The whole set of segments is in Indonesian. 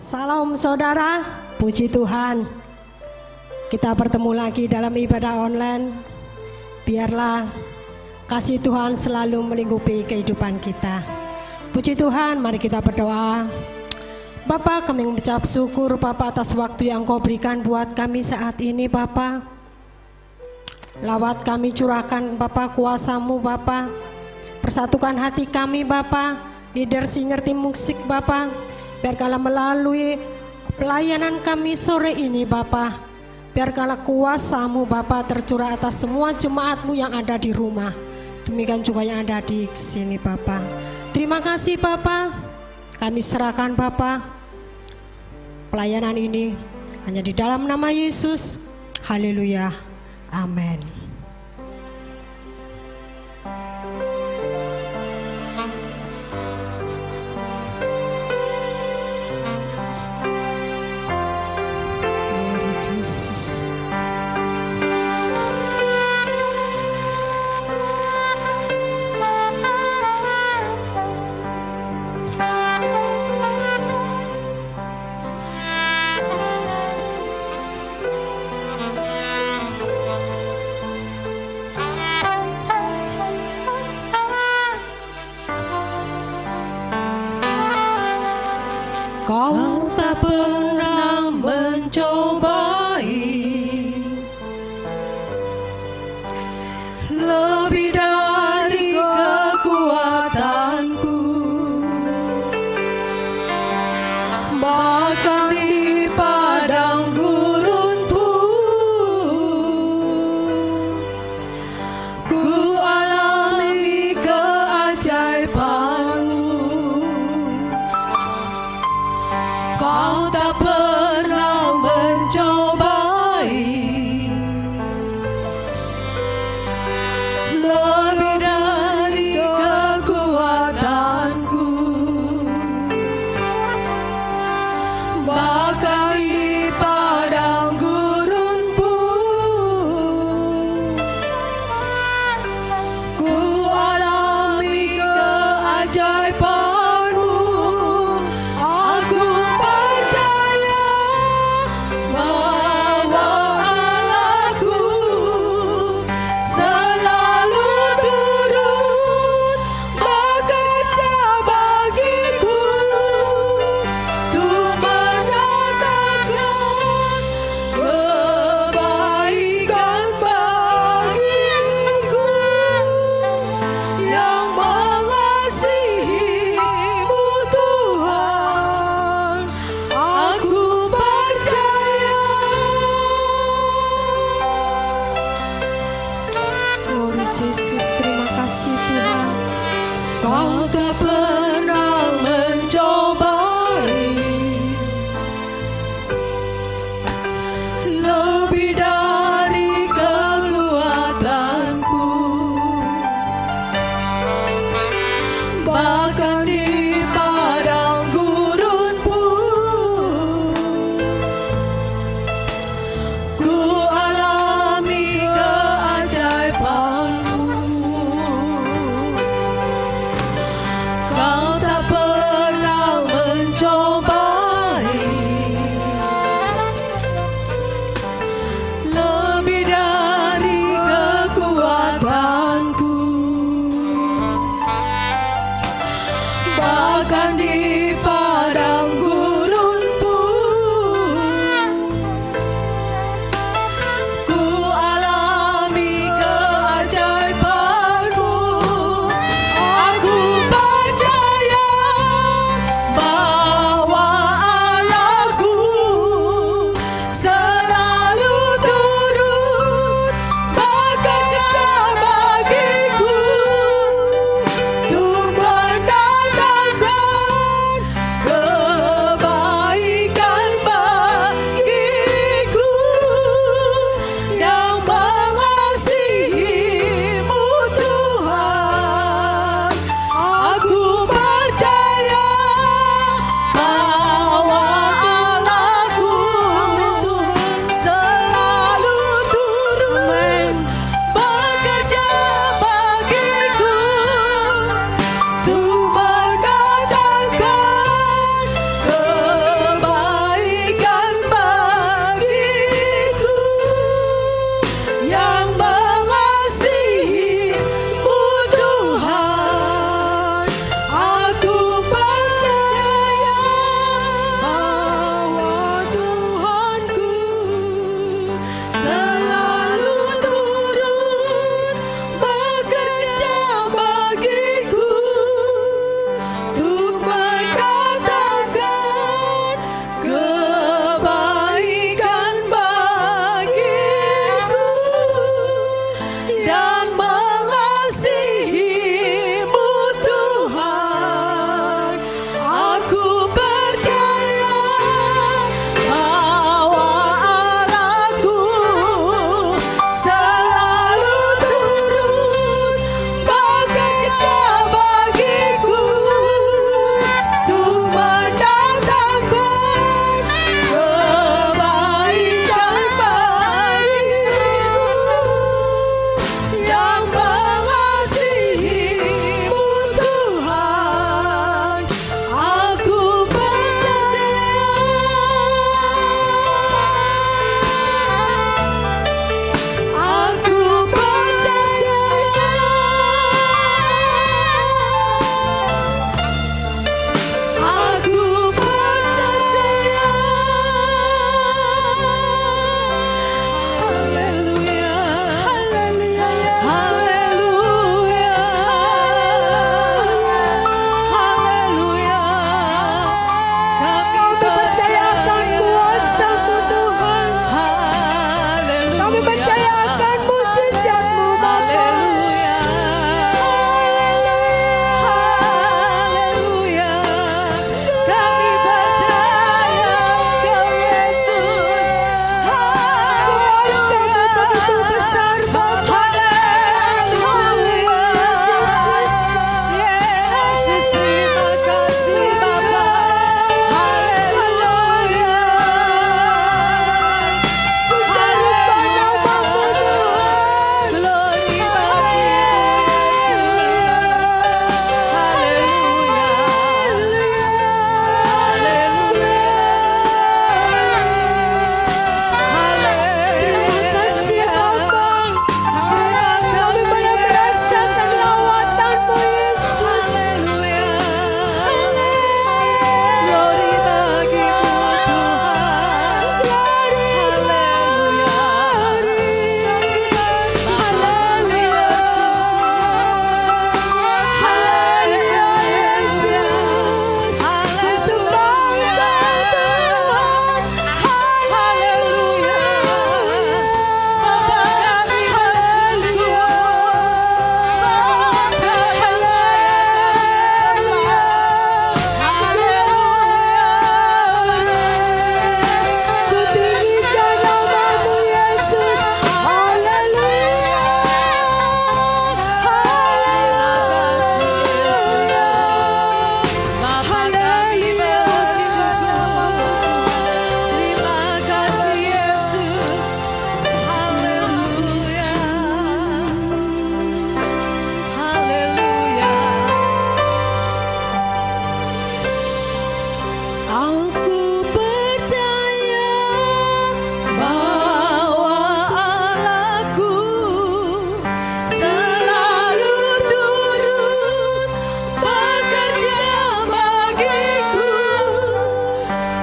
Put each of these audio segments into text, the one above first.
Salam saudara, puji Tuhan. Kita bertemu lagi dalam ibadah online. Biarlah kasih Tuhan selalu melingkupi kehidupan kita. Puji Tuhan, mari kita berdoa. Bapa, kami mengucap syukur Bapa atas waktu yang Kau berikan buat kami saat ini Bapa. Lawat kami curahkan Bapa kuasa-Mu Bapa. Persatukan hati kami Bapa. Leader singer tim musik Bapa. Biarkanlah melalui pelayanan kami sore ini Bapa, biarkanlah kuasa-Mu Bapa tercurah atas semua jemaat-Mu yang ada di rumah. Demikian juga yang ada di sini Bapa. Terima kasih Bapa. Kami serahkan Bapa pelayanan ini hanya di dalam nama Yesus. Haleluya. Amin. Kau tak pernah mencobai lebih dari kekuatanku, bahkan di padang gurun pun ku alami keajaiban-Mu. Kau tak pernah mencobai lebih dari kekuatanku, bahkan di padang gurun pun ku alami keajaiban-Mu. Aku percaya bahwa Allahku selalu turut bekerja bagiku untuk menolongku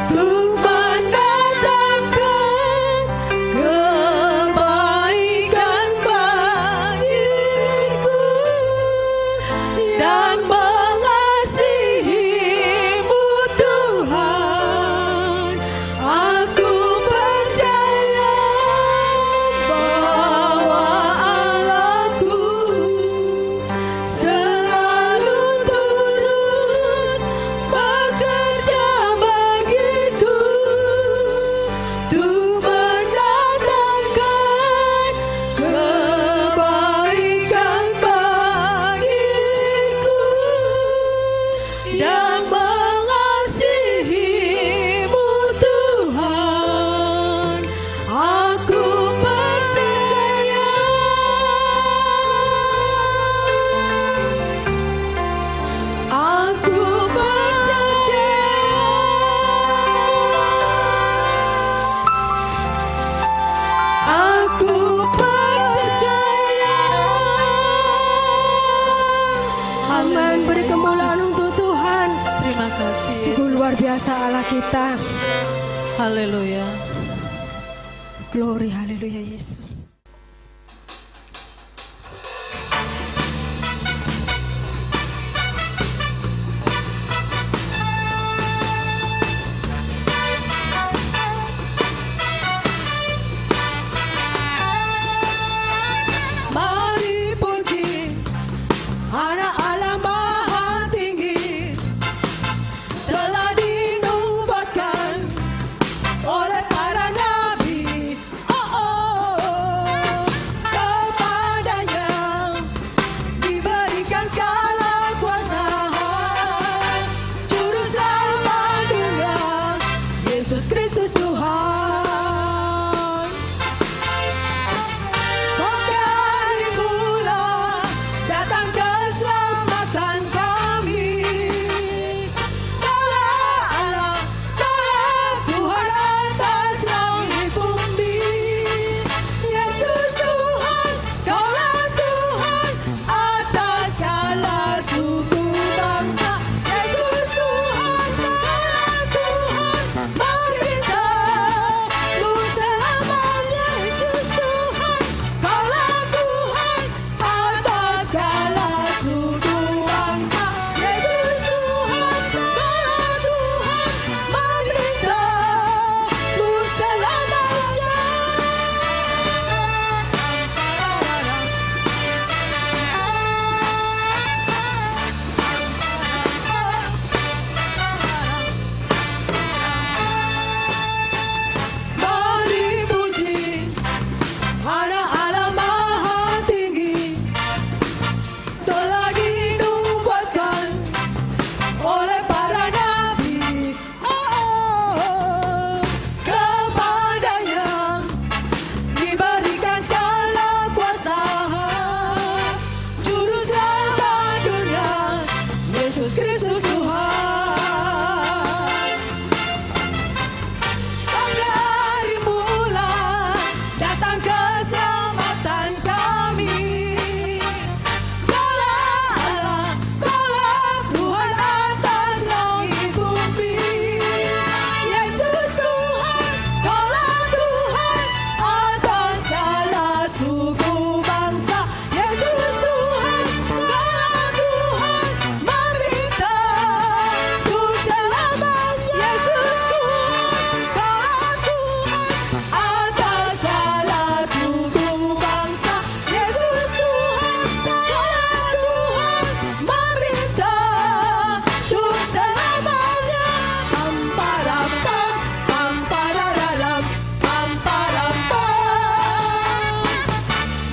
untuk mendatangkan kebaikan bagiku dan mengasihimu Tuhan. Aku percaya bahwa Allahku selalu turut bekerja bagiku untuk mendatangkan kebaikan bagiku dan mengasihimu Tuhan. Aku percaya. Aku percaya. Aku percaya. Amin. Beri kemuliaan untuk Tuhan. Terima kasih. Sungguh luar biasa Allah kita. Haleluya. Glory, haleluya Yesus. Mari puji Anak Allah Maha Tinggi, telah dinubuatkan oleh para nabi. Kepadanya diberikan segala kuasa, Juru Selamat dunia, Yesus Kristus Tuhan. Sampai mula datang keselamatan kami. Kaulah Allah, Kaulah Tuhan atas langit bumi. Yesus Tuhan, Kaulah Tuhan atas segala suku bangsa. Yesus Tuhan, Kaulah Tuhan memerintah untuk selamanya. Yesus Tuhan, Kaulah Tuhan atas segala suku bangsa. Yesus Tuhan, Kaulah Tuhan memerintah untuk selamanya. Mari puji Anak Allah Maha Tinggi, telah dinubuatkan oleh para nabi. Kepadanya diberikan segala kuasa, Juru Selamat dunia, Yesus Kristus Tuhan. Dari mula datang keselamatan kami. Kaulah Allah, Kaulah Tuhan atas langit bumi. Yesus Tuhan, Kaulah Tuhan atas segala suku bangsa. Yesus Tuhan, Kaulah Tuhan memerintah untuk selamanya. Yesus Tuhan, Kaulah Tuhan atas segala suku bangsa. Yesus Tuhan, Kaulah Tuhan memerintah untuk selamanya. Pam-param-pam, pam-parararam, pam-param-pam.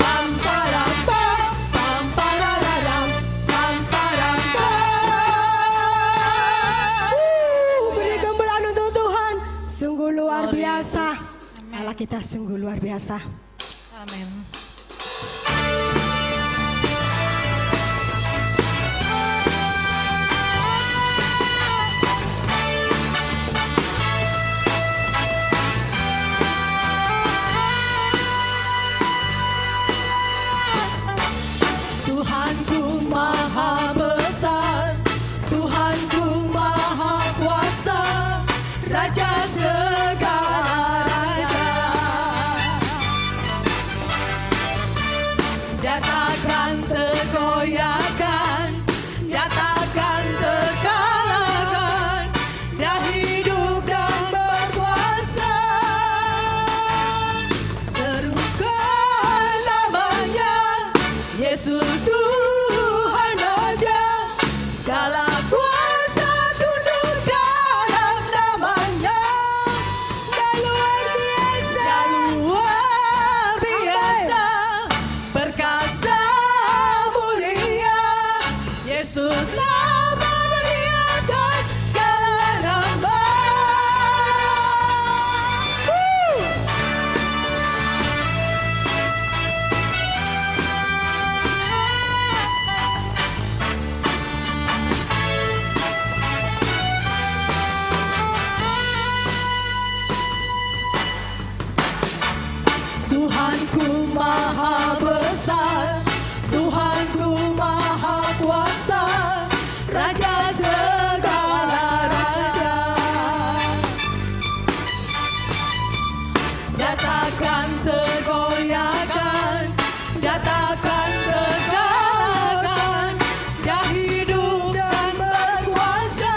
Pam-param-pam, pam-parararam, pam-param-pam. Beri kemuliaan untuk Tuhan. Sungguh luar Glory biasa. Yesus. Allah kita sungguh luar biasa. Amin. Raja segala raja. Dia takkan tergoyahkan, dia takkan terkalahkan. Dia hidup dan berkuasa. Serukan namanya, Yesus Tuhan Raja. Segala kuasa tunduk dalam namanya. Dia luar biasa, dia luar biasa, perkasa mulia. Yesus nama dari atas segala nama. Tuhanku maha besar, Tuhanku maha kuasa, Raja segala raja. Dia takkan tergoyahkan, dia takkan terkalahkan. Dia hidup dan berkuasa.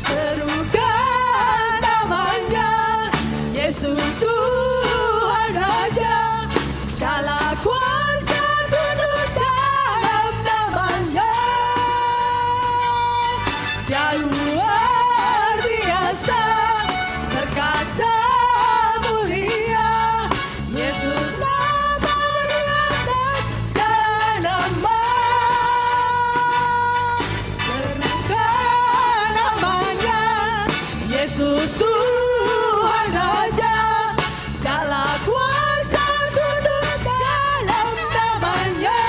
Serukan namanya, Yesus Tuhan Raja. Segala kuasa tunduk dalam namanya. Dia luar biasa, perkasa mulia. Yesus nama dari atas segala nama. Serukan namanya, Yesus Tuhan Raja. Segala kuasa tunduk dalam namanya.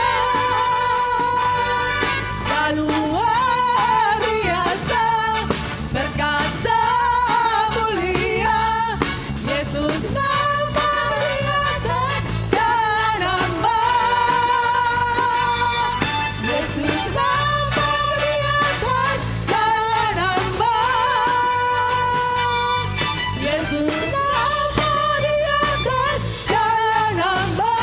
Dia luar biasa, perkasa mulia. Yesus nama dari atas segala nama. Yesus nama dari atas segala nama. Yesus nama di atas segala nama.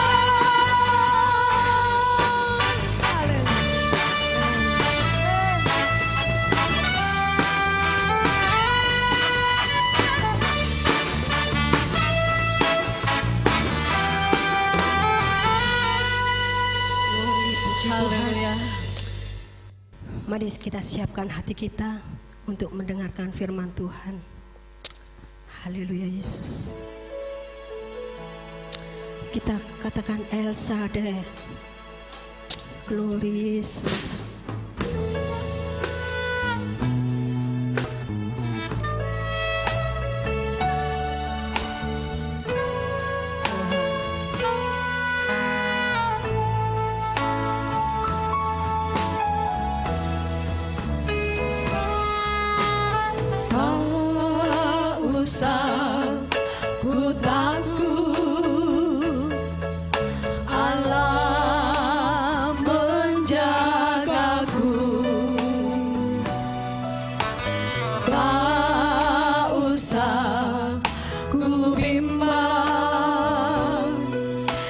Haleluya. Mari kita siapkan hati kita untuk mendengarkan firman Tuhan. Haleluya Yesus. Kita katakan El Shaddai. Glory Yesus. Tak usah ku takut, Allah menjagaku. Tak usah ku bimbang,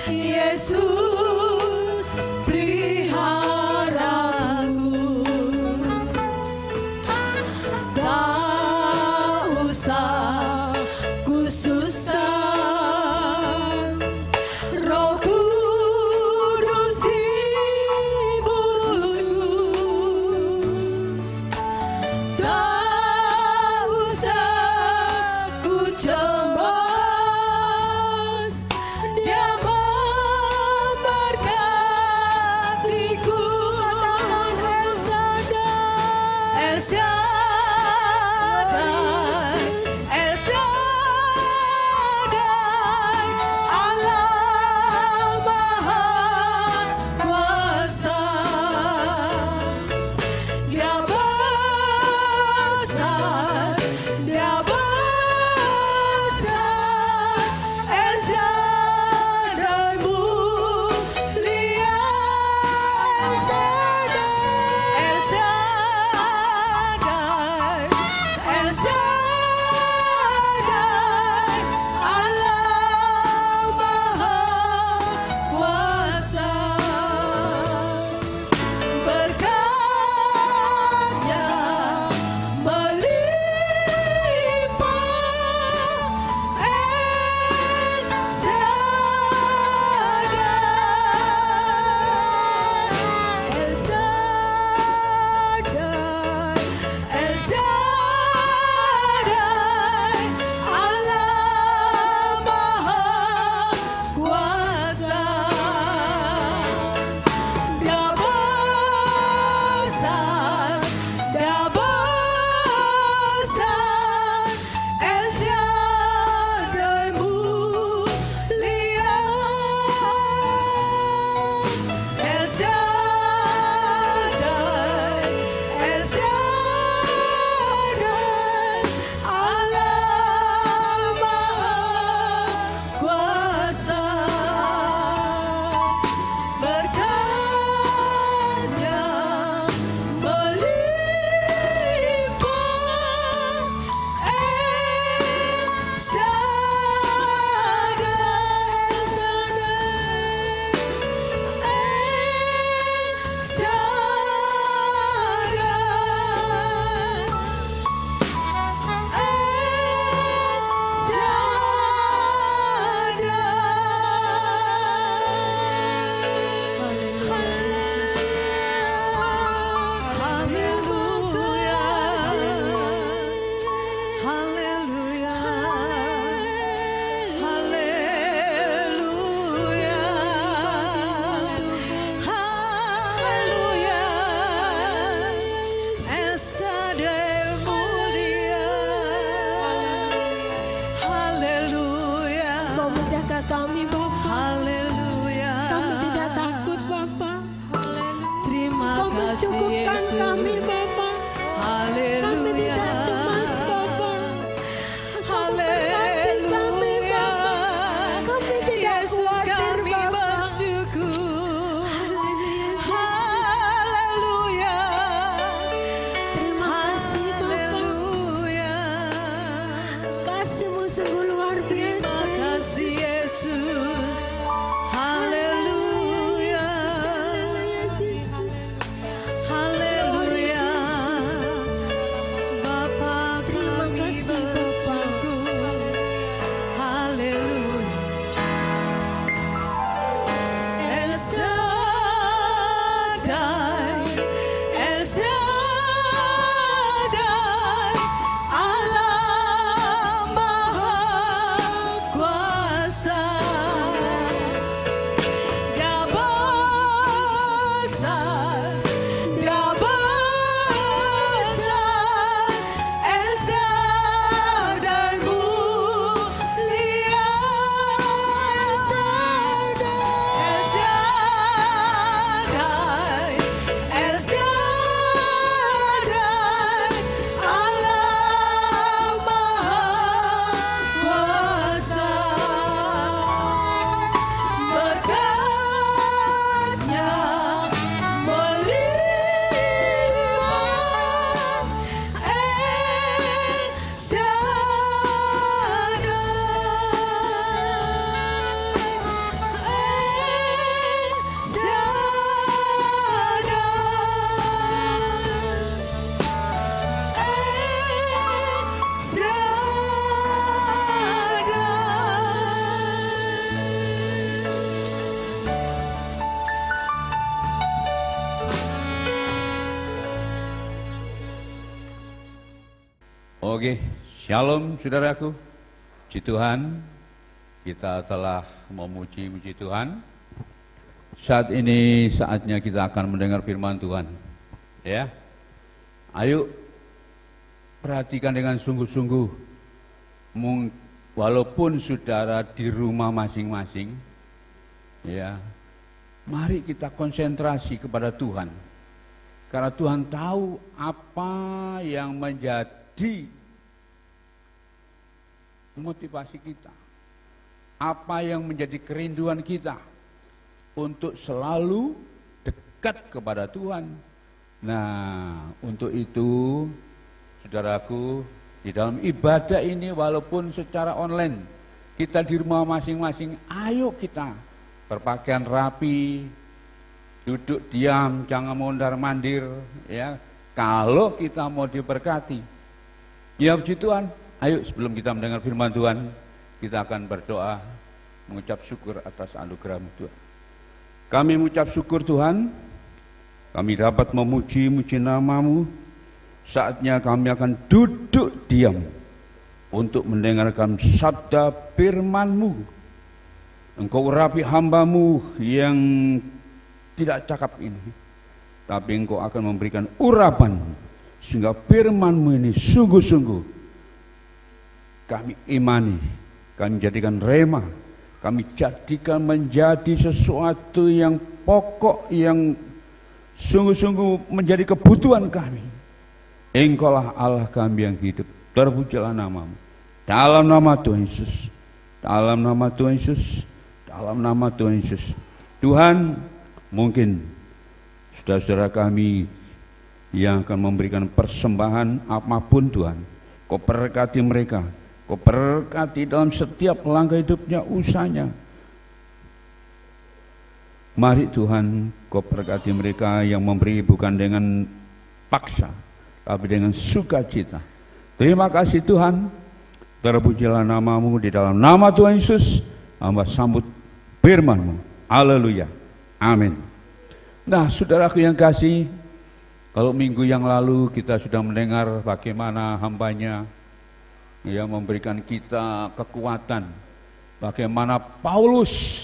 Yesus peliharaku. Tak usah ku susah, Roh Kudus hiburku. Tak usah ku cemas, Dia memberkatiku. Katakan El Shaddai, El Shaddai, El Shaddai, Allah Maha Kuasa. Dia besar, Dia besar. sungguh luar biasa. Terima kasih Yesus. Haleluya. Haleluya. Bapa Terima kami kasih, Bapa. bersyukur. Haleluya. El Shaddai, El Shaddai, Allah Maha Kuasa. Dia besar, Dia besar, El Shaddai mulia. El Shaddai, El Shaddai, Allah Maha Kuasa. Berkatnya melimpah. El Oke, shalom saudaraku. Puji Tuhan, kita telah memuji-muji Tuhan. Saat ini saatnya kita akan mendengar firman Tuhan. Ya, ayo perhatikan dengan sungguh-sungguh. Walaupun saudara di rumah masing-masing, ya, mari kita konsentrasi kepada Tuhan. Karena Tuhan tahu apa yang menjadi motivasi kita, apa yang menjadi kerinduan kita untuk selalu dekat kepada Tuhan. Nah, untuk itu, saudaraku, di dalam ibadah ini walaupun secara online, kita di rumah masing-masing, ayo kita berpakaian rapi, duduk diam, jangan mondar-mandir, ya. Kalau kita mau diberkati, ya puji Tuhan. Ayo sebelum kita mendengar firman Tuhan, kita akan berdoa, mengucap syukur atas anugerah-Mu Tuhan. Kami mengucap syukur Tuhan, kami dapat memuji-muji nama-Mu. Saatnya kami akan duduk diam untuk mendengarkan sabda firman-Mu. Engkau urapi hamba-Mu yang tidak cakap ini, tapi Engkau akan memberikan urapan sehingga firman-Mu ini sungguh-sungguh kami imani, kami jadikan rema, kami jadikan menjadi sesuatu yang pokok, yang sungguh-sungguh menjadi kebutuhan kami. Engkaulah Allah kami yang hidup, terpujilah nama-Mu. Dalam nama Tuhan Yesus, dalam nama Tuhan Yesus, dalam nama Tuhan Yesus. Tuhan, mungkin saudara-saudara kami yang akan memberikan persembahan apapun Tuhan, Kau berkati mereka, Kau berkati dalam setiap langkah hidupnya, usahanya. Mari Tuhan, Kau berkati mereka yang memberi bukan dengan paksa, tapi dengan sukacita. Terima kasih Tuhan, terpujilah nama-Mu. Di dalam nama Tuhan Yesus, hamba sambut firman-Mu. Haleluya, amin. Nah, saudaraku yang kasih, kalau minggu yang lalu kita sudah mendengar bagaimana hambanya yang memberikan kita kekuatan, bagaimana Paulus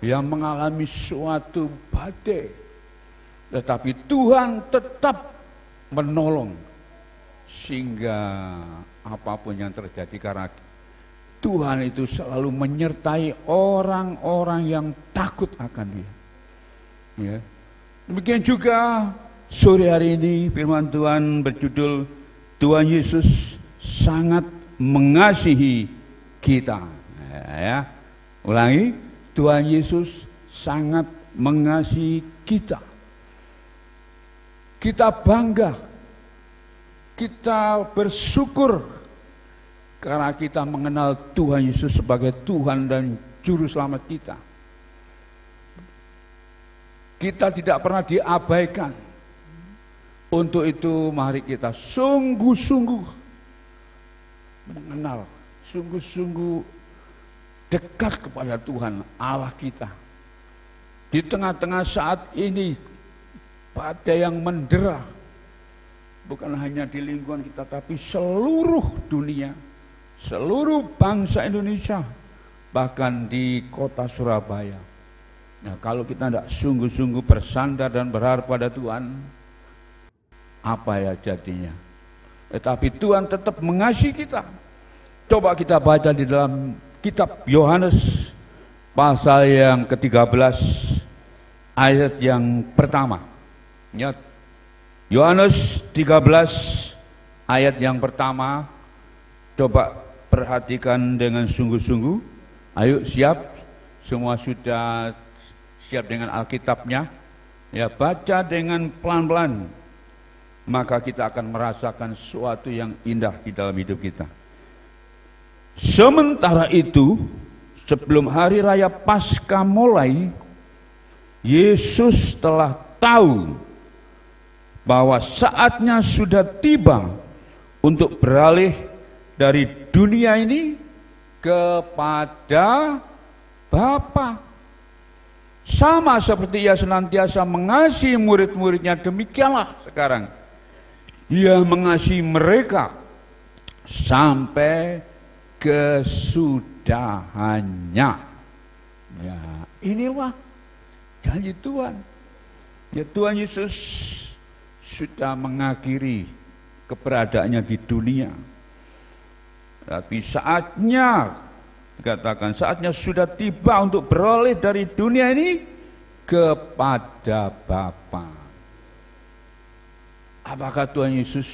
yang mengalami suatu badai, tetapi Tuhan tetap menolong sehingga apapun yang terjadi, karena Tuhan itu selalu menyertai orang-orang yang takut akan Dia. Ya. Demikian juga sore hari ini firman Tuhan berjudul Tuhan Yesus sangat mengasihi kita. Ya. Ulangi, Tuhan Yesus sangat mengasihi kita. Kita bangga, kita bersyukur karena kita mengenal Tuhan Yesus sebagai Tuhan dan Juru Selamat kita. Kita tidak pernah diabaikan. Untuk itu mari kita sungguh-sungguh mengenal, sungguh-sungguh dekat kepada Tuhan Allah kita. Di tengah-tengah saat ini badai yang mendera, bukan hanya di lingkungan kita, tapi seluruh dunia, seluruh bangsa Indonesia, bahkan di kota Surabaya. Nah, kalau kita tidak sungguh-sungguh bersandar dan berharap pada Tuhan, apa ya jadinya? Tetapi Tuhan tetap mengasihi kita. Coba kita baca di dalam kitab Yohanes pasal yang ke-13 ayat yang pertama. Ya, Yohanes 13 ayat yang pertama. Coba perhatikan dengan sungguh-sungguh. Ayo siap, semua sudah siap dengan Alkitabnya. Ya, baca dengan pelan-pelan. Maka kita akan merasakan sesuatu yang indah di dalam hidup kita. Sementara itu, sebelum hari raya Paskah mulai, Yesus telah tahu bahwa saatnya sudah tiba untuk beralih dari dunia ini kepada Bapa. Sama seperti Ia senantiasa mengasihi murid-muridnya, demikianlah sekarang Ia mengasihi mereka sampai kesudahannya. Ya, inilah janji Tuhan. Ya, Tuhan Yesus sudah mengakhiri keberadaannya di dunia. Tapi saatnya, dikatakan saatnya sudah tiba untuk beralih dari dunia ini kepada Bapa. Apakah Tuhan Yesus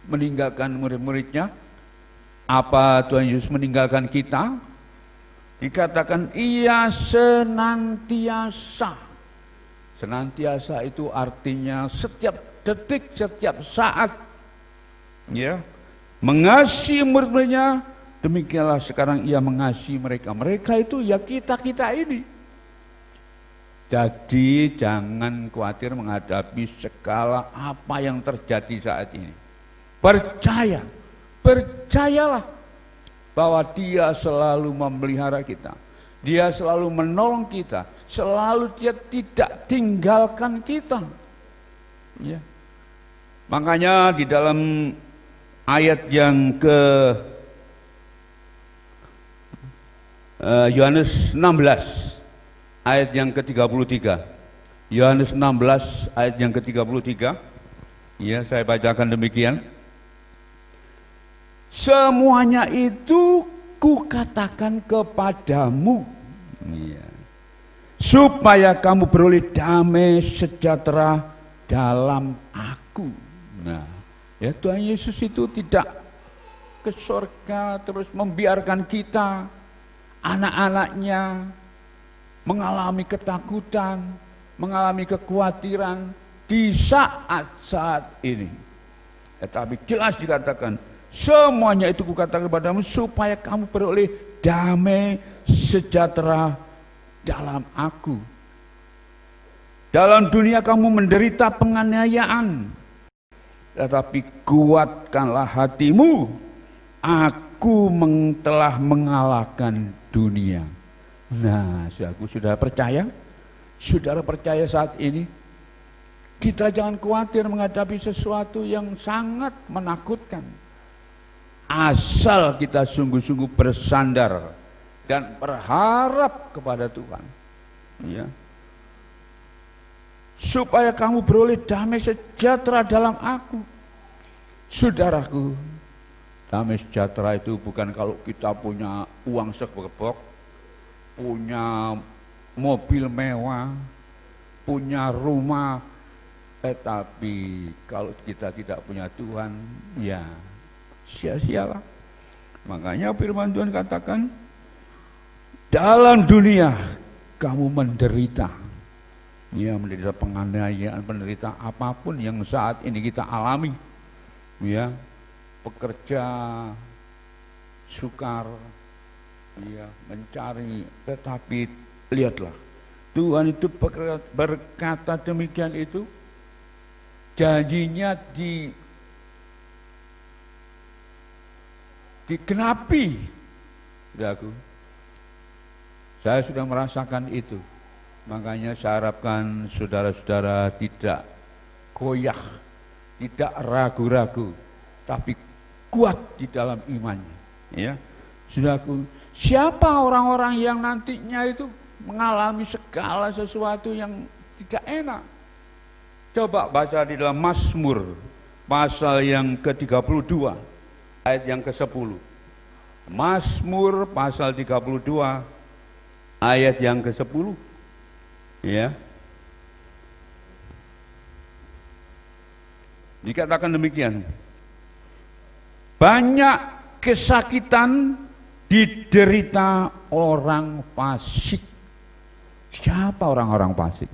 meninggalkan murid-muridnya? Apa Tuhan Yesus meninggalkan kita? Dikatakan Ia senantiasa. Senantiasa itu artinya setiap detik, setiap saat, ya, mengasihi murid-muridnya. Demikianlah sekarang Ia mengasihi mereka. Mereka itu ya kita-kita ini. Jadi jangan khawatir menghadapi segala apa yang terjadi saat ini. Percayalah bahwa Dia selalu memelihara kita. Dia selalu menolong kita. Selalu Dia tidak tinggalkan kita. Ya. Makanya di dalam ayat yang ke Yohanes 16 ayat yang ke-33. Yohanes 16 ayat yang ke-33. Ya, saya bacakan demikian. Semuanya itu kukatakan kepadamu, ya, supaya kamu beroleh damai sejahtera dalam aku. Nah, ya, Tuhan Yesus itu tidak ke surga terus membiarkan kita, anak-anaknya, mengalami ketakutan, mengalami kekhawatiran di saat-saat ini. Tetapi jelas dikatakan, semuanya itu kukatakan kepadamu supaya kamu beroleh damai sejahtera dalam aku. Dalam dunia kamu menderita penganiayaan, tetapi kuatkanlah hatimu, aku telah mengalahkan dunia. Nah, saudara percaya? Saudara percaya saat ini? Kita jangan khawatir menghadapi sesuatu yang sangat menakutkan. Asal kita sungguh-sungguh bersandar dan berharap kepada Tuhan. Ya. Supaya kamu beroleh damai sejahtera dalam aku. Saudaraku, damai sejahtera itu bukan kalau kita punya uang segerbok, punya mobil mewah, punya rumah, tapi kalau kita tidak punya Tuhan, ya sia-sialah. Makanya firman Tuhan katakan, dalam dunia kamu menderita, ya, menderita penganiayaan, menderita apapun yang saat ini kita alami, ya, pekerja sukar, ya, mencari, tetapi lihatlah, Tuhan itu berkata demikian itu, janjinya digenapi. Saudaraku, saya sudah merasakan itu. Makanya saya harapkan saudara-saudara tidak goyah, tidak ragu-ragu, tapi kuat di dalam imannya. Ya, saudaraku, siapa orang-orang yang nantinya itu mengalami segala sesuatu yang tidak enak? Coba baca di dalam Mazmur pasal yang ke-32 ayat yang ke-10. Mazmur pasal 32 ayat yang ke-10. Ya. Dikatakan demikian. Banyak kesakitan diderita orang fasik. Siapa orang-orang fasik?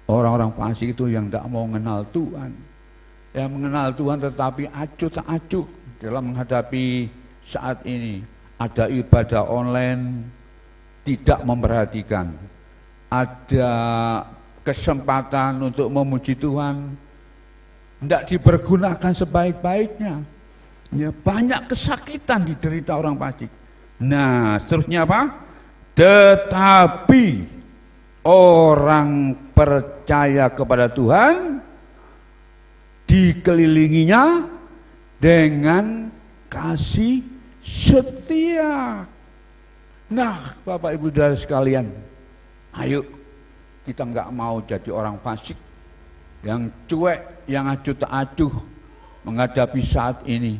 Orang-orang fasik itu yang tidak mau mengenal Tuhan. Yang mengenal Tuhan tetapi acuh tak acuh dalam menghadapi saat ini. Ada ibadah online, tidak memperhatikan. Ada kesempatan untuk memuji Tuhan, tidak dipergunakan sebaik-baiknya. Ya, banyak kesakitan diderita orang fasik. Nah, seterusnya apa? Tetapi orang percaya kepada Tuhan dikelilinginya dengan kasih setia. Nah, Bapak Ibu Saudara sekalian, ayo kita nggak mau jadi orang fasik yang cuek, yang acuh tak acuh menghadapi saat ini.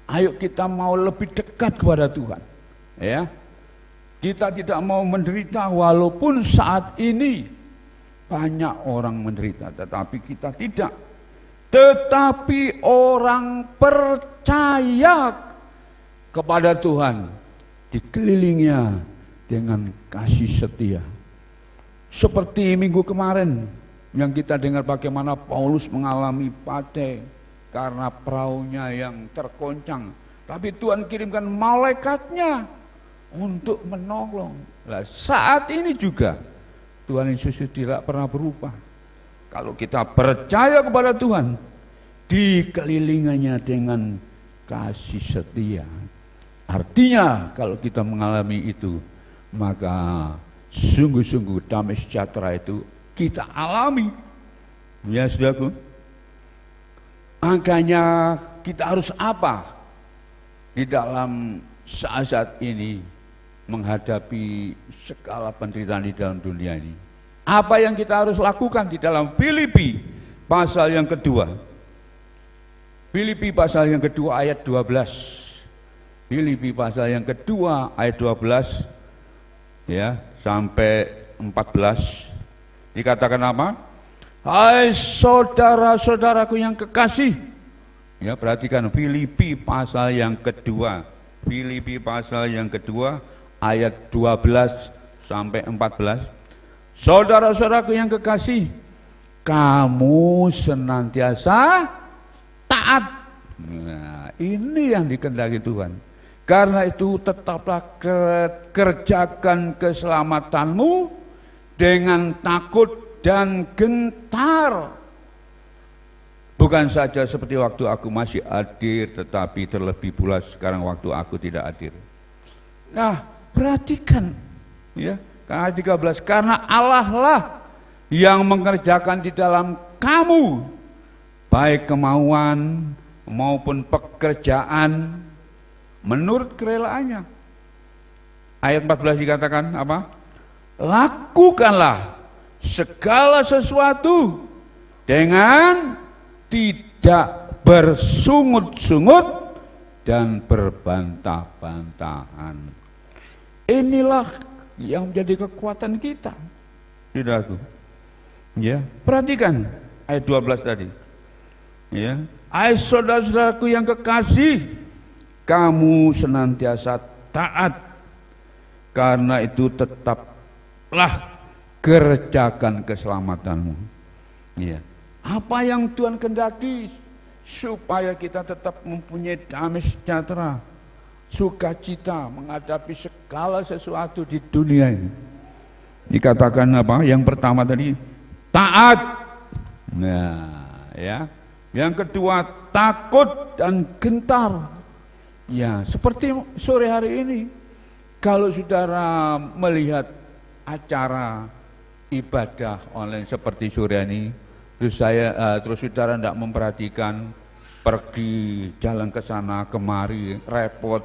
Ayo kita mau lebih dekat kepada Tuhan. Ya, kita tidak mau menderita walaupun saat ini banyak orang menderita, tetapi kita tidak. Tetapi orang percaya kepada Tuhan dikelilinginya dengan kasih setia. Seperti minggu kemarin yang kita dengar bagaimana Paulus mengalami badai karena perahunya yang tergoncang. Tapi Tuhan kirimkan malaikatnya untuk menolong. Nah, saat ini juga Tuhan Yesus tidak pernah berubah. Kalau kita percaya kepada Tuhan, dikelilinginya dengan kasih setia. Artinya kalau kita mengalami itu, maka sungguh-sungguh damai sejahtera itu kita alami. Ya, saudaraku. Makanya kita harus apa di dalam saat-saat ini menghadapi segala penderitaan di dalam dunia ini? Apa yang kita harus lakukan di dalam Filipi pasal yang kedua? Filipi pasal yang kedua ayat 12. Filipi pasal yang kedua ayat 12 ya sampai 14. Dikatakan apa? Hai saudara-saudaraku yang kekasih. Ya, perhatikan Filipi pasal yang kedua. Filipi pasal yang kedua ayat 12 sampai 14. Saudara-saudaraku yang kekasih, kamu senantiasa taat. Nah, ini yang dikehendaki Tuhan. Karena itu tetaplah kerjakan keselamatanmu dengan takut dan gentar. Bukan saja seperti waktu aku masih hadir, tetapi terlebih pula sekarang waktu aku tidak hadir. Nah, perhatikan ya, ayat 13, karena Allah lah yang mengerjakan di dalam kamu baik kemauan maupun pekerjaan menurut kerelaannya. Ayat 14 dikatakan apa? Lakukanlah segala sesuatu dengan tidak bersungut-sungut dan berbantah-bantahan. Inilah yang menjadi kekuatan kita. Saudaraku. Ya, perhatikan ayat 12 tadi. Ya, hai saudara-saudaraku yang kekasih, kamu senantiasa taat, karena itu tetaplah kerjakan keselamatanmu. Ya. Apa yang Tuhan kehendaki supaya kita tetap mempunyai damai sejahtera. sukacita menghadapi segala sesuatu di dunia ini. Dikatakan apa? Yang pertama tadi taat. Nah, ya. Yang kedua takut dan gentar. Ya, seperti sore hari ini. Kalau saudara melihat acara ibadah online seperti sore ini, terus saudara tidak memperhatikan, pergi jalan ke sana kemari repot,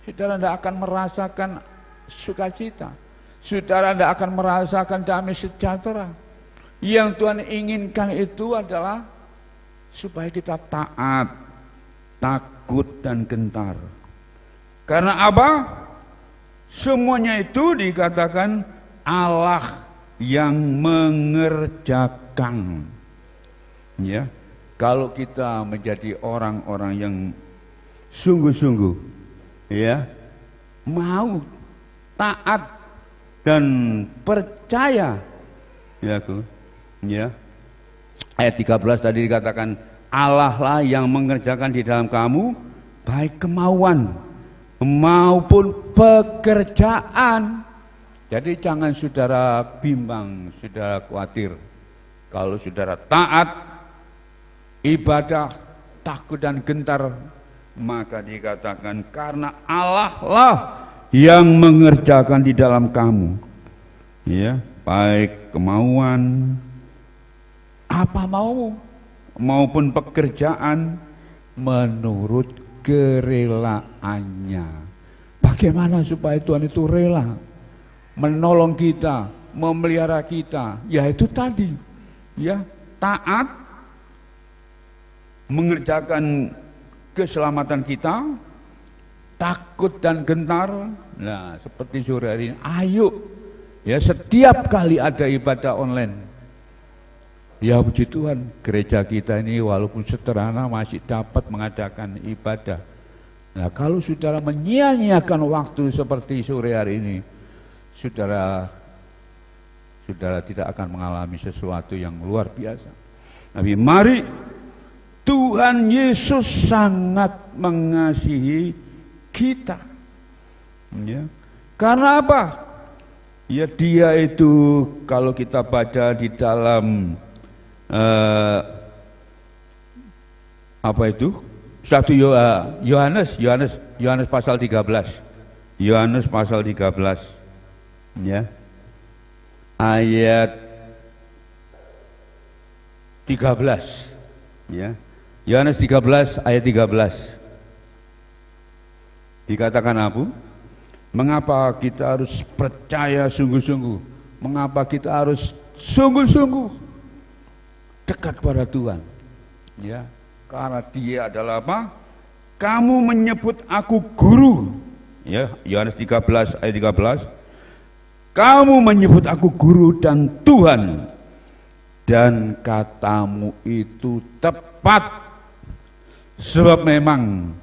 saudara tidak akan merasakan sukacita, saudara tidak akan merasakan damai sejahtera. Yang Tuhan inginkan itu adalah supaya kita taat, takut dan gentar. Karena apa? Semuanya itu dikatakan Allah yang mengerjakan. Ya, kalau kita menjadi orang-orang yang sungguh-sungguh, ya, mau taat dan percaya, ya, ayat 13 tadi dikatakan Allah lah yang mengerjakan di dalam kamu baik kemauan maupun pekerjaan. Jadi jangan saudara bimbang, saudara khawatir. Kalau saudara taat, ibadah, takut dan gentar, maka dikatakan karena Allah lah yang mengerjakan di dalam kamu, ya, baik kemauan, apa mau, maupun pekerjaan menurut kerelaannya. Bagaimana supaya Tuhan itu rela menolong kita, memelihara kita? Yaitu tadi, ya, taat, mengerjakan keselamatan kita, takut dan gentar. Nah, seperti sore hari ini, ayo, ya, setiap kali ada ibadah online, ya puji Tuhan, gereja kita ini walaupun sederhana masih dapat mengadakan ibadah. Nah, kalau saudara menyia-nyiakan waktu seperti sore hari ini, saudara tidak akan mengalami sesuatu yang luar biasa. Tapi mari, Tuhan Yesus sangat mengasihi kita. Ya. Karena apa? Ya, Dia itu kalau kita baca di dalam apa itu? 1 Yohanes pasal 13. Yohanes pasal 13. Ya. Ayat 13. Ya. Yohanes 13 ayat 13. Dikatakan apa? Mengapa kita harus percaya sungguh-sungguh? Mengapa kita harus sungguh-sungguh dekat kepada Tuhan? Ya, karena Dia adalah apa? Kamu menyebut aku guru. Ya, Yohanes 13 ayat 13. Kamu menyebut aku guru dan Tuhan, dan katamu itu tepat, sebab memang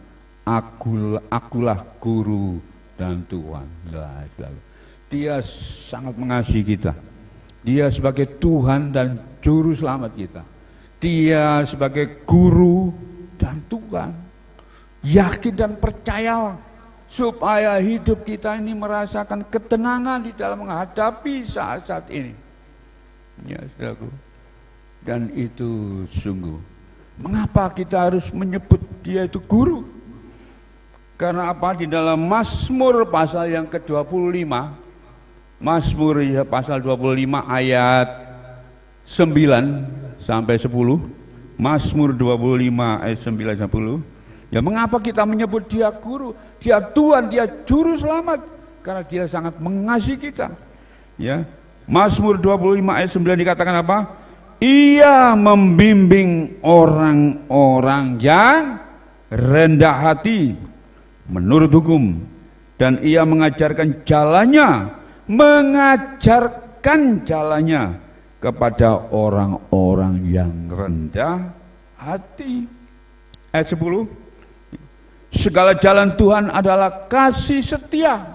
akulah guru dan Tuhan. Dia sangat mengasihi kita. Dia sebagai Tuhan dan Juru Selamat kita. Dia sebagai guru dan Tuhan. Yakin dan percayalah, supaya hidup kita ini merasakan ketenangan di dalam menghadapi saat-saat ini. Ya, saudaraku. Dan itu sungguh. Mengapa kita harus menyebut Dia itu guru? Karena apa? Di dalam Mazmur pasal yang ke-25, Mazmur pasal 25 ayat 9 sampai 10, Mazmur 25 ayat 9 sampai 10. Ya, mengapa kita menyebut Dia guru? Dia Tuhan, Dia Juru Selamat, karena Dia sangat mengasihi kita. Ya, Mazmur 25 ayat 9 dikatakan apa? Ia membimbing orang-orang yang rendah hati menurut hukum, dan Ia mengajarkan jalannya kepada orang-orang yang rendah hati. Ayat 10, segala jalan Tuhan adalah kasih setia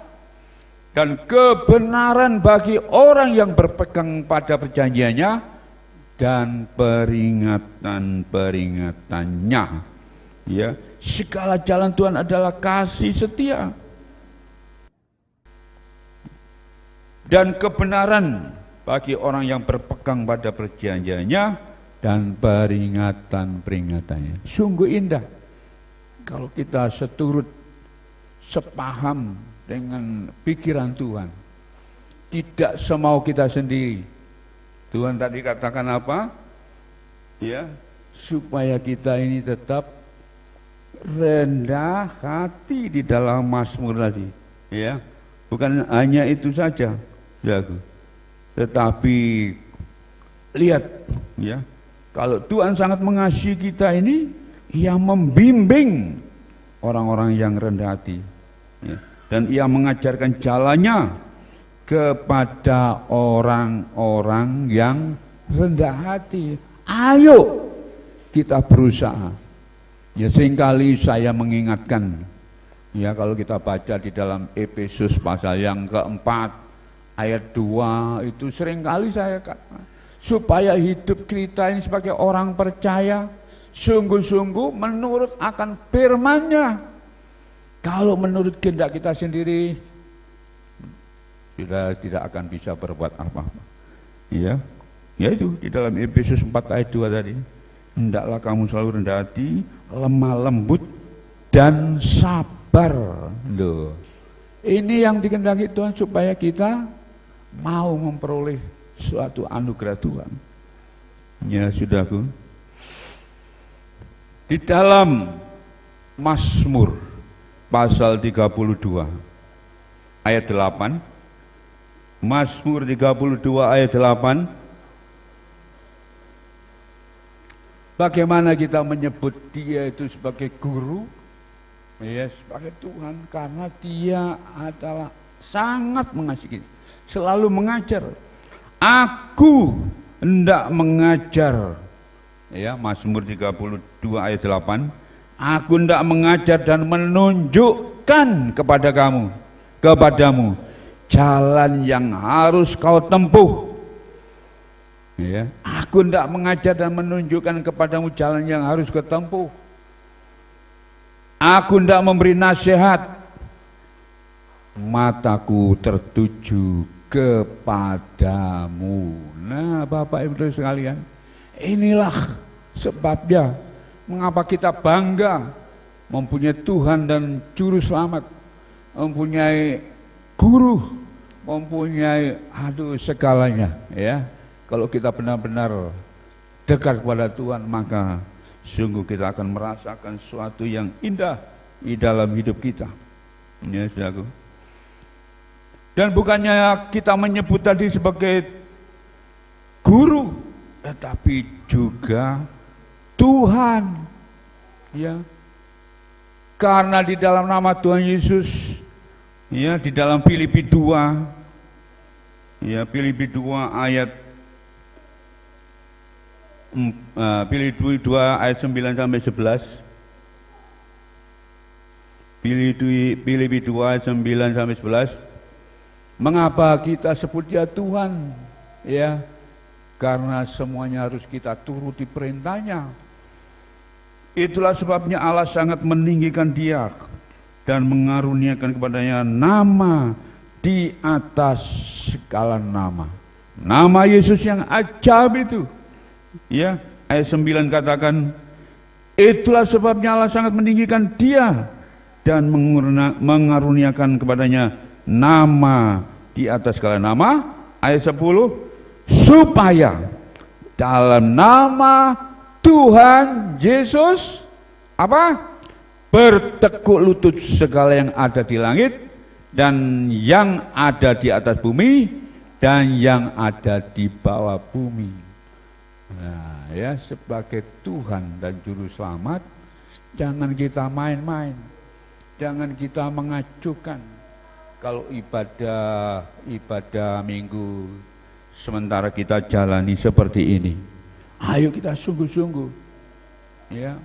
dan kebenaran bagi orang yang berpegang pada perjanjiannya dan peringatan-peringatannya. Ya, segala jalan Tuhan adalah kasih setia dan kebenaran bagi orang yang berpegang pada perjanjiannya dan peringatan-peringatannya. Sungguh indah kalau kita seturut, sepaham dengan pikiran Tuhan. Tidak semau kita sendiri. Tuhan tadi katakan apa? Ya, supaya kita ini tetap rendah hati di dalam Mazmur tadi. Ya, bukan hanya itu saja, ya, tetapi lihat, ya, kalau Tuhan sangat mengasihi kita ini, Ia membimbing orang-orang yang rendah hati, ya, dan Ia mengajarkan jalannya kepada orang-orang yang rendah hati. Ayo kita berusaha. Ya, seringkali saya mengingatkan, ya, kalau kita baca di dalam Efesus pasal yang keempat ayat 2 itu seringkali saya katakan, supaya hidup kita ini sebagai orang percaya sungguh-sungguh menurut akan firman-Nya. Kalau menurut kehendak kita sendiri, kita tidak akan bisa berbuat apa-apa. Ya, yaitu di dalam Efesus 4 ayat 2 tadi. Hendaklah kamu selalu rendah hati, lemah lembut, dan sabar. Loh, ini yang dikehendaki Tuhan supaya kita mau memperoleh suatu anugerah Tuhan. Ya, saudaraku, di dalam Mazmur pasal 32 ayat 8, Mazmur 32 ayat 8, bagaimana kita menyebut Dia itu sebagai guru, ya, sebagai Tuhan, karena Dia adalah sangat mengasihi, selalu mengajar. Aku hendak mengajar, ya, Mazmur 32 ayat 8, aku hendak mengajar dan menunjukkan kepadamu jalan yang harus kau tempuh. Ya, aku hendak mengajar dan menunjukkan kepadamu jalan yang harus kau tempuh. Aku hendak memberi nasihat, mataku tertuju kepadamu. Nah, Bapak Ibu sekalian, inilah sebabnya mengapa kita bangga mempunyai Tuhan dan Juru Selamat, mempunyai guru, mempunyai segalanya, ya. Kalau kita benar-benar dekat kepada Tuhan, maka sungguh kita akan merasakan sesuatu yang indah di dalam hidup kita. Ya, saudaraku. Dan bukannya kita menyebut tadi sebagai guru, tetapi juga Tuhan. Ya. Karena di dalam nama Tuhan Yesus, ya, di dalam Filipi 2, ya, Filipi 2 ayat Filipi 2 ayat 9 sampai 11. Filipi 2 ayat 9 sampai 11. Mengapa kita sebut Dia Tuhan? Ya, karena semuanya harus kita turuti perintah-Nya. Itulah sebabnya Allah sangat meninggikan Dia dan mengaruniakan kepadanya nama di atas segala nama. Nama Yesus yang ajaib itu. Ya, ayat 9 katakan, itulah sebabnya Allah sangat meninggikan Dia dan mengaruniakan kepadanya nama di atas segala nama. Ayat 10, supaya dalam nama Tuhan Yesus apa? Bertekuk lutut segala yang ada di langit dan yang ada di atas bumi dan yang ada di bawah bumi. Nah, ya, sebagai Tuhan dan Juru Selamat, jangan kita main-main, jangan kita mengacukan. Kalau ibadah minggu sementara kita jalani seperti ini, ayo kita sungguh-sungguh, ya,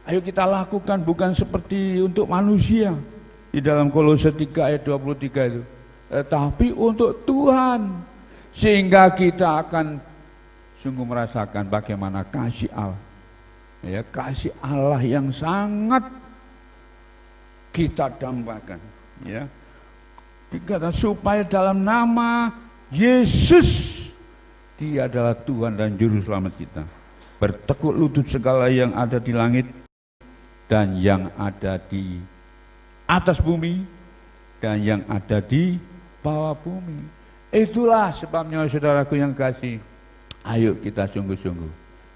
ayo kita lakukan bukan seperti untuk manusia di dalam Kolose 3 ayat 23 itu, tetapi untuk Tuhan, sehingga kita akan sungguh merasakan bagaimana kasih Allah. Ya, kasih Allah yang sangat kita dambakan, ya. Dikata supaya dalam nama Yesus, Dia adalah Tuhan dan Juru Selamat kita, bertekuk lutut segala yang ada di langit dan yang ada di atas bumi dan yang ada di bawah bumi. Itulah sebabnya saudaraku yang kasih, ayo kita sungguh-sungguh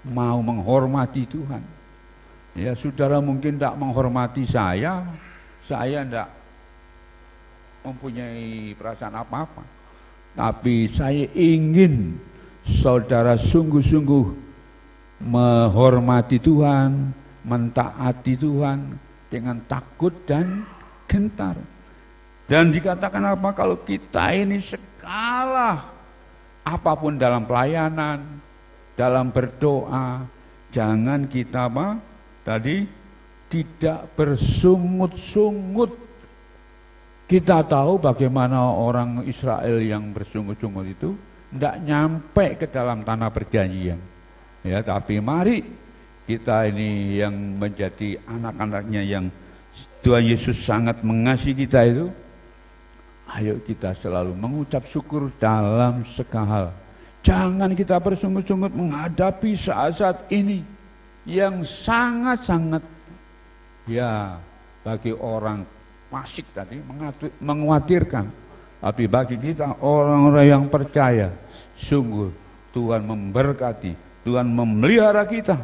mau menghormati Tuhan. Ya, saudara mungkin tak menghormati saya tidak mempunyai perasaan apa-apa. Tapi saya ingin saudara sungguh-sungguh menghormati Tuhan, mentaati Tuhan dengan takut dan gentar. Dan dikatakan apa? Kalau kita ini segala apapun dalam pelayanan, dalam berdoa, jangan kita apa? Tadi tidak bersungut-sungut. Kita tahu bagaimana orang Israel yang bersungut-sungut itu tidak nyampe ke dalam tanah perjanjian. Ya, tapi mari kita ini yang menjadi anak-anaknya yang Tuhan Yesus sangat mengasihi kita itu, ayo kita selalu mengucap syukur dalam segala hal. Jangan kita bersungut-sungut menghadapi saat-saat ini yang sangat-sangat, ya, bagi orang fasik tadi mengkhawatirkan, tapi bagi kita orang-orang yang percaya, sungguh Tuhan memberkati, Tuhan memelihara kita.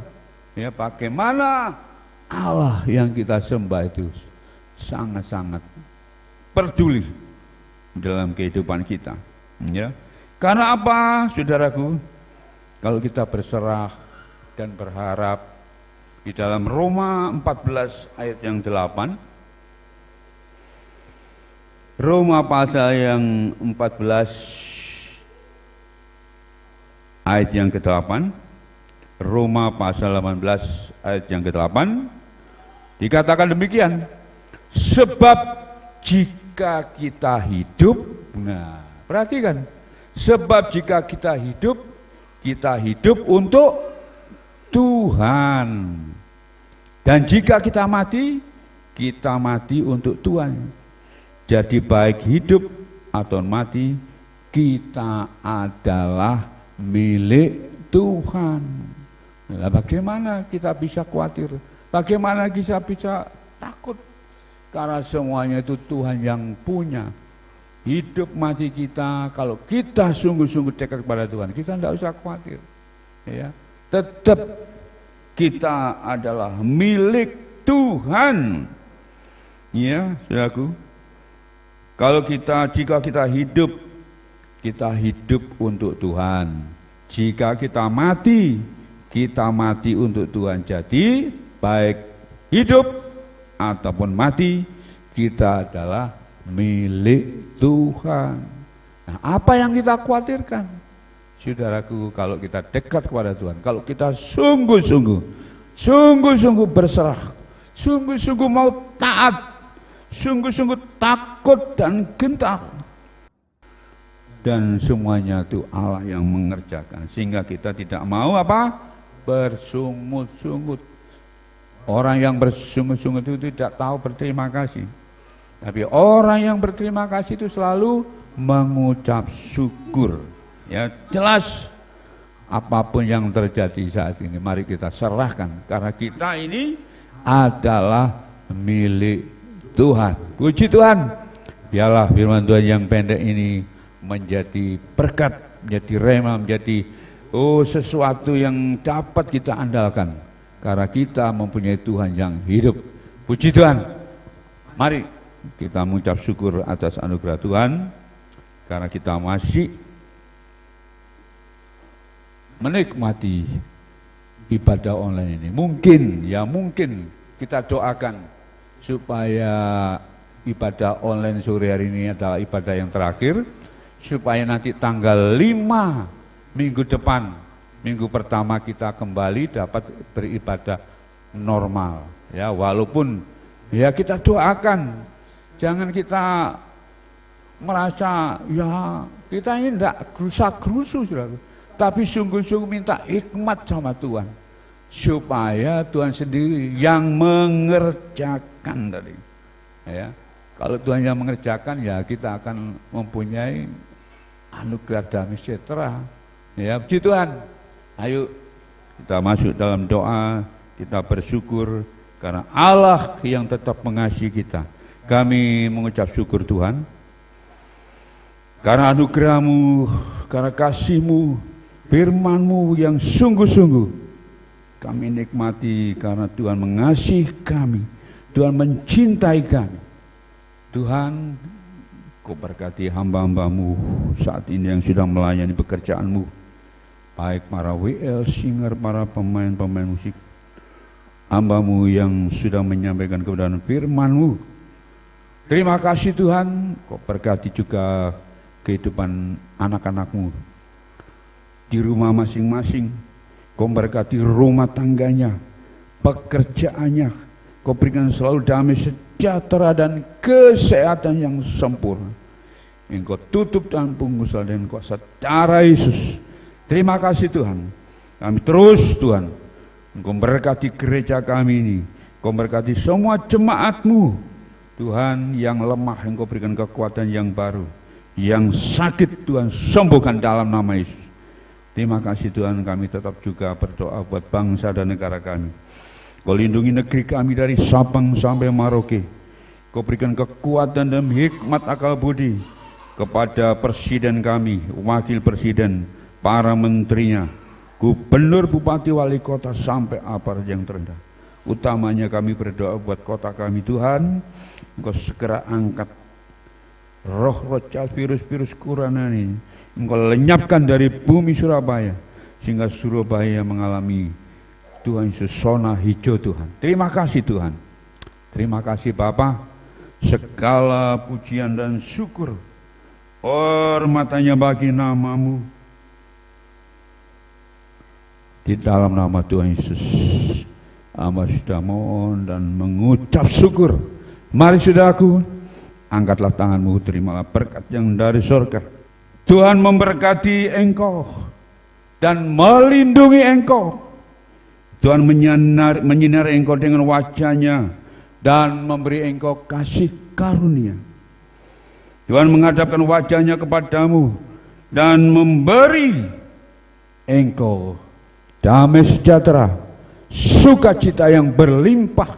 Ya, bagaimana Allah yang kita sembah itu sangat-sangat peduli dalam kehidupan kita. Ya, karena apa, saudaraku? Kalau kita berserah dan berharap di dalam Roma 14 ayat yang 8. Roma pasal yang 14 ayat yang ke-8. Roma pasal 18 ayat yang ke-8 dikatakan demikian, sebab jika kita hidup, nah perhatikan, sebab jika kita hidup untuk Tuhan, dan jika kita mati untuk Tuhan. Jadi baik hidup atau mati, kita adalah milik Tuhan. Nah, bagaimana kita bisa khawatir? Bagaimana kita bisa takut? Karena semuanya itu Tuhan yang punya. Hidup mati kita, kalau kita sungguh-sungguh dekat kepada Tuhan, kita tidak usah khawatir. Ya, tetap kita adalah milik Tuhan. Ya, saudaraku. Kalau jika kita hidup untuk Tuhan. Jika kita mati untuk Tuhan. Jadi baik hidup ataupun mati, kita adalah milik Tuhan. Nah, apa yang kita khawatirkan? Saudaraku, kalau kita dekat kepada Tuhan, kalau kita sungguh-sungguh berserah, sungguh-sungguh mau taat, sungguh-sungguh takut dan gentar, dan semuanya itu Allah yang mengerjakan, sehingga kita tidak mau apa? Bersungut-sungut. Orang yang bersungut-sungut itu tidak tahu berterima kasih. Tapi orang yang berterima kasih itu selalu mengucap syukur. Ya, jelas apapun yang terjadi saat ini, mari kita serahkan, karena kita ini adalah milik Tuhan. Puji Tuhan. Biarlah firman Tuhan yang pendek ini menjadi berkat, menjadi rema, menjadi sesuatu yang dapat kita andalkan, karena kita mempunyai Tuhan yang hidup. Puji Tuhan. Mari kita mengucap syukur atas anugerah Tuhan, karena kita masih menikmati ibadah online ini. Mungkin kita doakan supaya ibadah online sore hari ini adalah ibadah yang terakhir, supaya nanti tanggal 5 minggu depan, minggu pertama kita kembali dapat beribadah normal. Ya, walaupun ya kita doakan, jangan kita merasa ya kita ini tidak gerusa-gerusu, tapi sungguh-sungguh minta hikmat sama Tuhan. supaya Tuhan sendiri yang mengerjakan tadi. Ya, kalau Tuhan yang mengerjakan, ya kita akan mempunyai anugerah damai sejahtera. Ya, puji Tuhan. Ayo kita masuk dalam doa, kita bersyukur karena Allah yang tetap mengasihi kita. Kami mengucap syukur Tuhan, karena anugerah-Mu, karena kasih-Mu, firman-Mu yang sungguh-sungguh kami nikmati, karena Tuhan mengasihi kami, Tuhan mencintai kami. Tuhan, Kau berkati hamba-hamba-Mu saat ini yang sudah melayani pekerjaan-Mu, baik para WL, singer, para pemain-pemain musik, hamba-Mu yang sudah menyampaikan kebenaran firman-Mu. Terima kasih Tuhan, Kau berkati juga kehidupan anak-anak-Mu di rumah masing-masing. Kau berkati rumah tangganya, pekerjaannya. Kau berikan selalu damai sejahtera dan kesehatan yang sempurna. Engkau tutup dan pengusal dengan kuasa darah Yesus. Terima kasih Tuhan. Kami terus Tuhan, Engkau berkati gereja kami ini. Engkau berkati semua jemaat-Mu. Tuhan, yang lemah Engkau berikan kekuatan yang baru. Yang sakit Tuhan sembuhkan dalam nama Yesus. Terima kasih Tuhan, kami tetap juga berdoa buat bangsa dan negara kami. Kau lindungi negeri kami dari Sabang sampai Merauke. Kau berikan kekuatan dan hikmat akal budi kepada presiden kami, wakil presiden, para menterinya, gubernur, bupati, wali kota, sampai aparat yang terendah. Utamanya kami berdoa buat kota kami Tuhan, Engkau segera angkat roh-roh jahat, virus-virus corona ini, Engkau lenyapkan dari bumi Surabaya, sehingga Surabaya mengalami Tuhan Yesus zona hijau Tuhan. Terima kasih Tuhan. Terima kasih Bapa. Segala pujian dan syukur hormatannya bagi nama-Mu. Di dalam nama Tuhan Yesus, hamba sudah mohon dan mengucap syukur. Mari saudaraku, angkatlah tanganmu, terimalah berkat yang dari surga. Tuhan memberkati engkau dan melindungi engkau. Tuhan menyinari engkau dengan wajah-Nya dan memberi engkau kasih karunia. Tuhan menghadapkan wajah-Nya kepadamu dan memberi engkau damai sejahtera, sukacita yang berlimpah,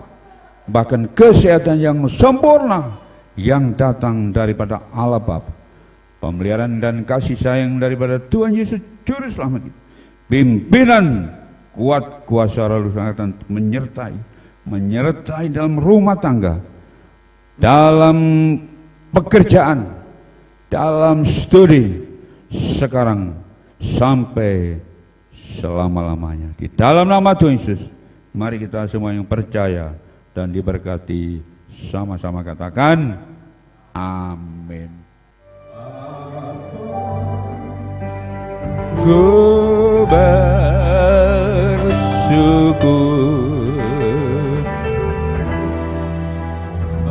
bahkan kesehatan yang sempurna yang datang daripada Allah Bapa, pemeliharaan dan kasih sayang daripada Tuhan Yesus Juru Selamat kita, pimpinan kuat kuasa Roh Kudus menyertai dalam rumah tangga, dalam pekerjaan, dalam studi, sekarang sampai selama-lamanya. Di dalam nama Tuhan Yesus, mari kita semua yang percaya dan diberkati sama-sama katakan amin. Ku bersyukur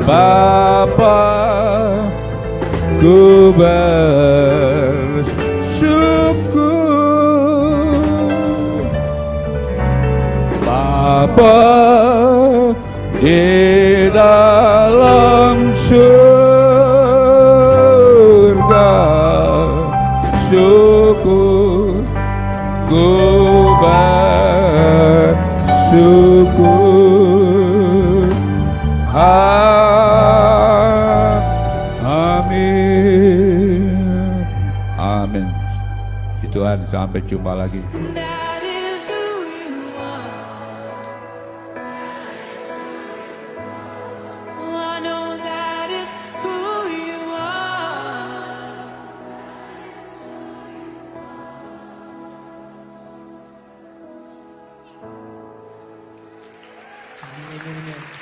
Bapa, ku bersyukur Bapa di dalam surga, syukur ku bersyukur. Amin. Amin. Tuhan, sampai jumpa lagi. That is who you are. Oh, I know that is who you are. Amen, amen, amen.